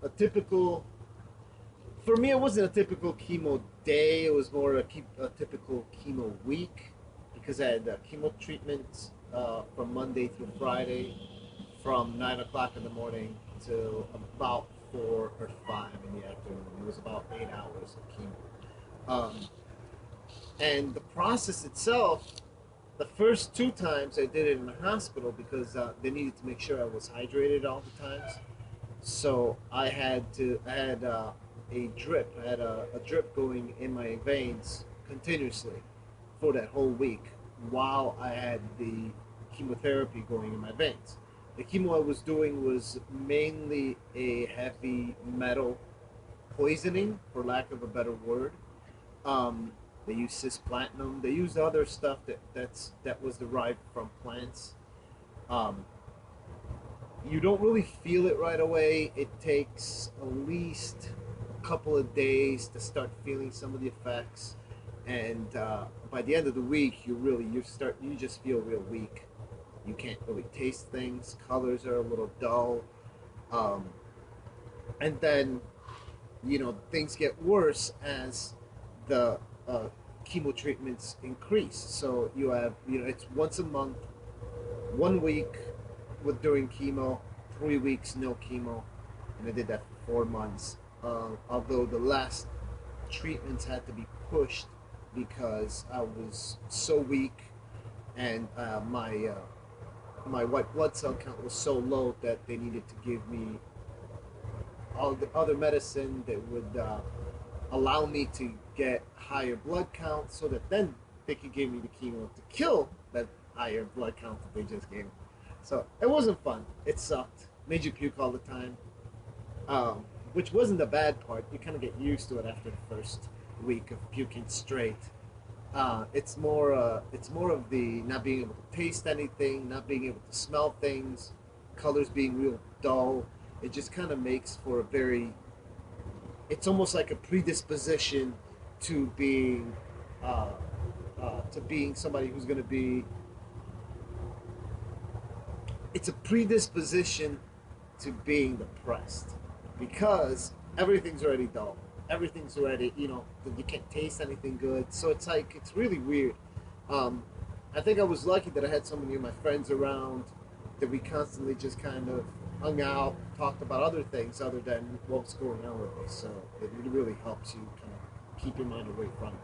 a typical, for me, it wasn't a typical chemo day. It was more a typical chemo week because I had chemo treatments from Monday through Friday, from 9 o'clock in the morning till about 4 or 5 in the afternoon. It was about 8 hours of chemo. And the process itself, the first two times I did it in the hospital because they needed to make sure I was hydrated all the times. So I had a drip. I had a drip going in my veins continuously for that whole week while I had the chemotherapy going in my veins. The chemo I was doing was mainly a heavy metal poisoning, for lack of a better word. They used cisplatinum. They used other stuff that was derived from plants. Um, you don't really feel it right away. It takes at least a couple of days to start feeling some of the effects, and by the end of the week, you just feel real weak. You can't really taste things. Colors are a little dull, um, and then things get worse as the chemo treatments increase. So you have it's once a month, 1 week with during chemo, 3 weeks no chemo, and I did that for 4 months. Although the last treatments had to be pushed because I was so weak and my white blood cell count was so low that they needed to give me all the other medicine that would allow me to get higher blood count so that then they could give me the chemo to kill that higher blood count that they just gave me. So it wasn't fun. It sucked. Made you puke all the time, which wasn't the bad part. You kind of get used to it after the first week of puking straight. It's more of the not being able to taste anything, not being able to smell things, colors being real dull. It just kind of makes for a very. It's almost like a predisposition to being somebody who's going to be. It's a predisposition to being depressed because everything's already dull. Everything's already, you can't taste anything good. So it's like, it's really weird. Um, I think I was lucky that I had so many of my friends around that we constantly just kind of hung out, talked about other things other than what was going on with me. So it really helps you kind of keep your mind away from it.